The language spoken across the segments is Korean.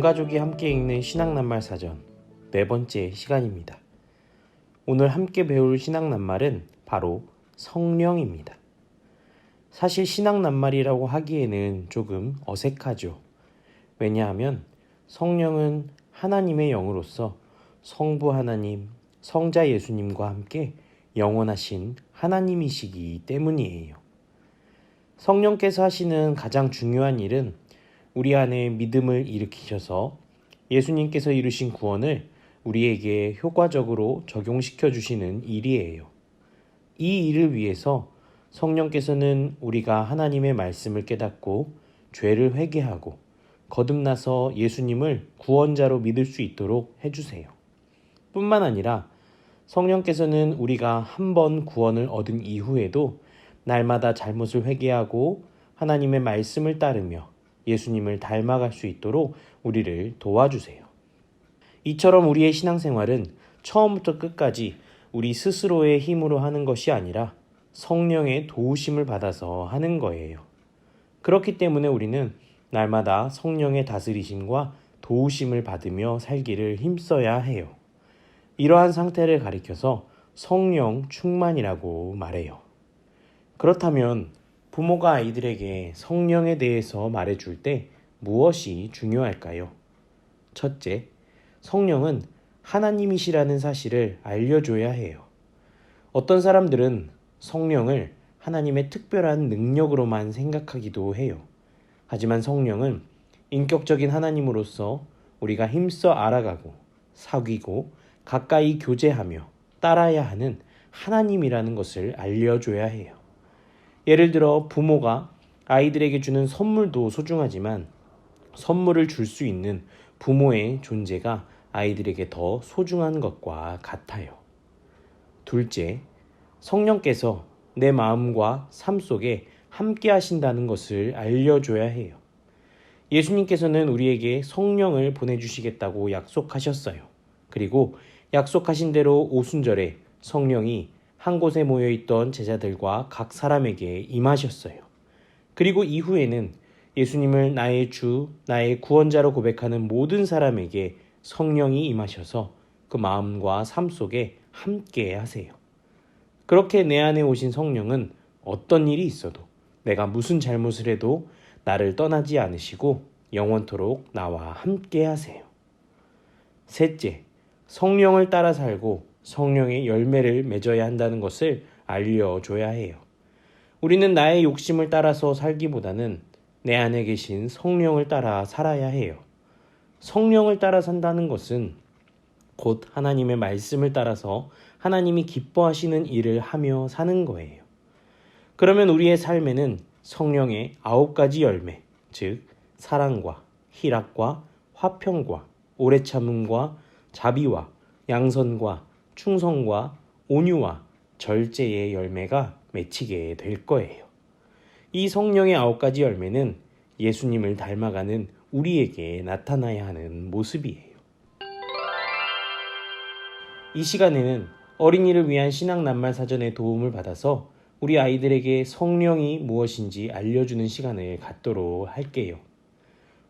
가족이 함께 읽는 신학낱말사전 네 번째 시간입니다. 오늘 함께 배울 신학낱말은 바로 성령입니다. 사실 신학낱말이라고 하기에는 조금 어색하죠. 왜냐하면 성령은 하나님의 영으로서 성부 하나님, 성자 예수님과 함께 영원하신 하나님이시기 때문이에요. 성령께서 하시는 가장 중요한 일은 우리 안에 믿음을 일으키셔서 예수님께서 이루신 구원을 우리에게 효과적으로 적용시켜 주시는 일이에요. 이 일을 위해서 성령께서는 우리가 하나님의 말씀을 깨닫고 죄를 회개하고 거듭나서 예수님을 구원자로 믿을 수 있도록 해주세요. 뿐만 아니라 성령께서는 우리가 한 번 구원을 얻은 이후에도 날마다 잘못을 회개하고 하나님의 말씀을 따르며 예수님을 닮아갈 수 있도록 우리를 도와주세요. 이처럼 우리의 신앙생활은 처음부터 끝까지 우리 스스로의 힘으로 하는 것이 아니라 성령의 도우심을 받아서 하는 거예요. 그렇기 때문에 우리는 날마다 성령의 다스리심과 도우심을 받으며 살기를 힘써야 해요. 이러한 상태를 가리켜서 성령 충만이라고 말해요. 그렇다면 부모가 아이들에게 성령에 대해서 말해줄 때 무엇이 중요할까요? 첫째, 성령은 하나님이시라는 사실을 알려줘야 해요. 어떤 사람들은 성령을 하나님의 특별한 능력으로만 생각하기도 해요. 하지만 성령은 인격적인 하나님으로서 우리가 힘써 알아가고 사귀고 가까이 교제하며 따라야 하는 하나님이라는 것을 알려줘야 해요. 예를 들어 부모가 아이들에게 주는 선물도 소중하지만 선물을 줄 수 있는 부모의 존재가 아이들에게 더 소중한 것과 같아요. 둘째, 성령께서 내 마음과 삶 속에 함께 하신다는 것을 알려줘야 해요. 예수님께서는 우리에게 성령을 보내주시겠다고 약속하셨어요. 그리고 약속하신 대로 오순절에 성령이 한 곳에 모여있던 제자들과 각 사람에게 임하셨어요. 그리고 이후에는 예수님을 나의 주, 나의 구원자로 고백하는 모든 사람에게 성령이 임하셔서 그 마음과 삶 속에 함께 하세요. 그렇게 내 안에 오신 성령은 어떤 일이 있어도 내가 무슨 잘못을 해도 나를 떠나지 않으시고 영원토록 나와 함께 하세요. 셋째, 성령을 따라 살고 성령의 열매를 맺어야 한다는 것을 알려줘야 해요. 우리는 나의 욕심을 따라서 살기보다는 내 안에 계신 성령을 따라 살아야 해요. 성령을 따라 산다는 것은 곧 하나님의 말씀을 따라서 하나님이 기뻐하시는 일을 하며 사는 거예요. 그러면 우리의 삶에는 성령의 9가지 열매, 즉 사랑과 희락과 화평과 오래 참음과 자비와 양선과 충성과 온유와 절제의 열매가 맺히게 될 거예요. 이 성령의 9가지 열매는 예수님을 닮아가는 우리에게 나타나야 하는 모습이에요. 이 시간에는 어린이를 위한 신학낱말 사전의 도움을 받아서 우리 아이들에게 성령이 무엇인지 알려주는 시간을 갖도록 할게요.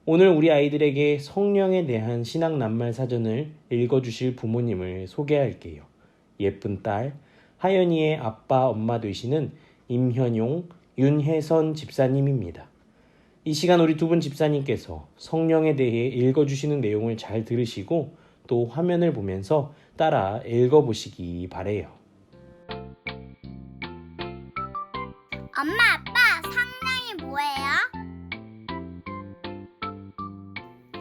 오늘 우리 아이들에게 성령에 대한 신학낱말 사전을 읽어주실 부모님을 소개할게요. 예쁜 딸, 하연이의 아빠, 엄마 되시는 임현용, 윤혜선 집사님입니다. 이 시간 우리 두 분 집사님께서 성령에 대해 읽어주시는 내용을 잘 들으시고 또 화면을 보면서 따라 읽어보시기 바래요. 엄마, 아빠, 성령이 뭐예요?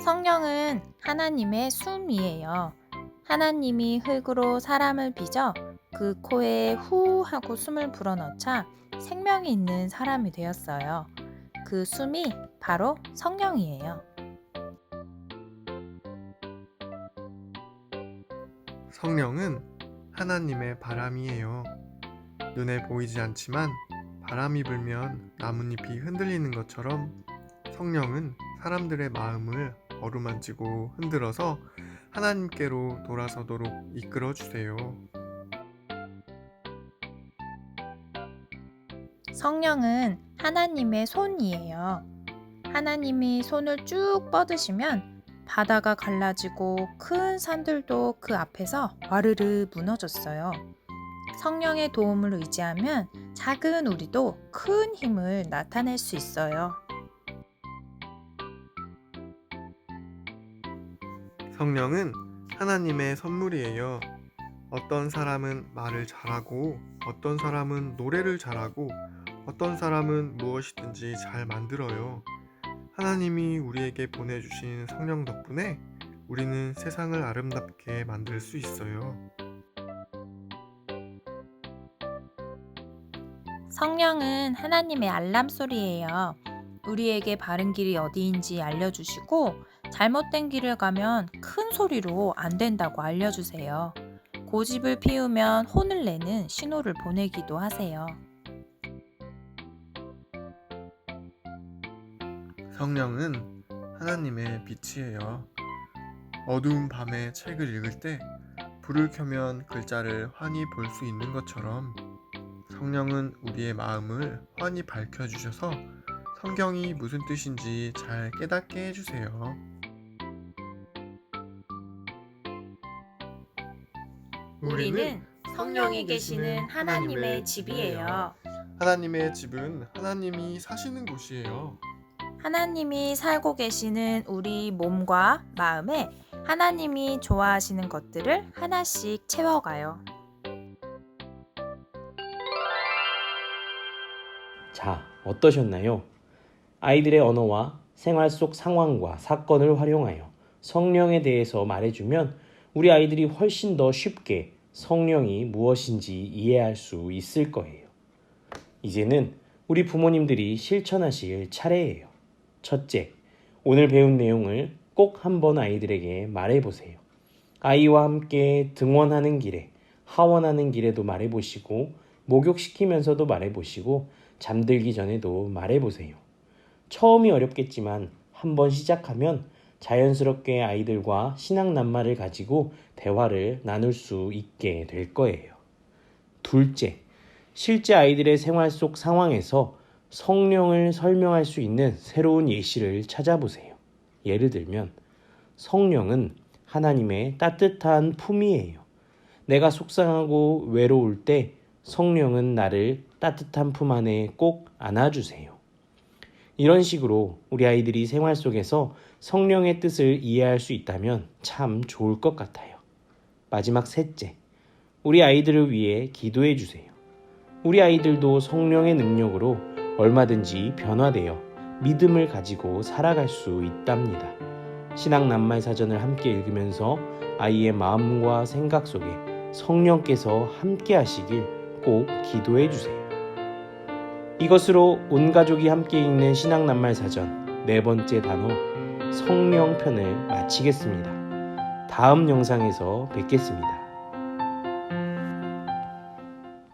성령은 하나님의 숨이에요. 하나님이 흙으로 사람을 빚어 그 코에 후 하고 숨을 불어넣자 생명이 있는 사람이 되었어요. 그 숨이 바로 성령이에요. 성령은 하나님의 바람이에요. 눈에 보이지 않지만 바람이 불면 나뭇잎이 흔들리는 것처럼 성령은 사람들의 마음을 어루만지고 흔들어서 하나님께로 돌아서도록 이끌어 주세요. 성령은 하나님의 손이에요. 하나님이 손을 쭉 뻗으시면 바다가 갈라지고 큰 산들도 그 앞에서 와르르 무너졌어요. 성령의 도움을 의지하면 작은 우리도 큰 힘을 나타낼 수 있어요. 성령은 하나님의 선물이에요. 어떤 사람은 말을 잘하고, 어떤 사람은 노래를 잘하고, 어떤 사람은 무엇이든지 잘 만들어요. 하나님이 우리에게 보내주신 성령 덕분에 우리는 세상을 아름답게 만들 수 있어요. 성령은 하나님의 알람 소리예요. 우리에게 바른 길이 어디인지 알려주시고 잘못된 길을 가면 큰 소리로 안 된다고 알려주세요. 고집을 피우면 혼을 내는 신호를 보내기도 하세요. 성령은 하나님의 빛이에요. 어두운 밤에 책을 읽을 때 불을 켜면 글자를 환히 볼 수 있는 것처럼 성령은 우리의 마음을 환히 밝혀주셔서 성경이 무슨 뜻인지 잘 깨닫게 해주세요. 우리는 성령이 계시는 하나님의 집이에요. 하나님의 집은 하나님이 사시는 곳이에요. 하나님이 살고 계시는 우리 몸과 마음에 하나님이 좋아하시는 것들을 하나씩 채워가요. 자, 어떠셨나요? 아이들의 언어와 생활 속 상황과 사건을 활용하여 성령에 대해서 말해주면 우리 아이들이 훨씬 더 쉽게 성령이 무엇인지 이해할 수 있을 거예요. 이제는 우리 부모님들이 실천하실 차례예요. 첫째, 오늘 배운 내용을 꼭 한번 아이들에게 말해보세요. 아이와 함께 등원하는 길에, 하원하는 길에도 말해보시고, 목욕시키면서도 말해보시고, 잠들기 전에도 말해보세요. 처음이 어렵겠지만 한번 시작하면 자연스럽게 아이들과 신앙 낱말을 가지고 대화를 나눌 수 있게 될 거예요. 둘째, 실제 아이들의 생활 속 상황에서 성령을 설명할 수 있는 새로운 예시를 찾아보세요. 예를 들면 성령은 하나님의 따뜻한 품이에요. 내가 속상하고 외로울 때 성령은 나를 따뜻한 품 안에 꼭 안아주세요. 이런 식으로 우리 아이들이 생활 속에서 성령의 뜻을 이해할 수 있다면 참 좋을 것 같아요. 마지막 셋째, 우리 아이들을 위해 기도해 주세요. 우리 아이들도 성령의 능력으로 얼마든지 변화되어 믿음을 가지고 살아갈 수 있답니다. 신앙 낱말 사전을 함께 읽으면서 아이의 마음과 생각 속에 성령께서 함께 하시길 꼭 기도해 주세요. 이것으로 온 가족이 함께 읽는 신앙 낱말 사전 4번째 단어 성령 편을 마치겠습니다. 다음 영상에서 뵙겠습니다.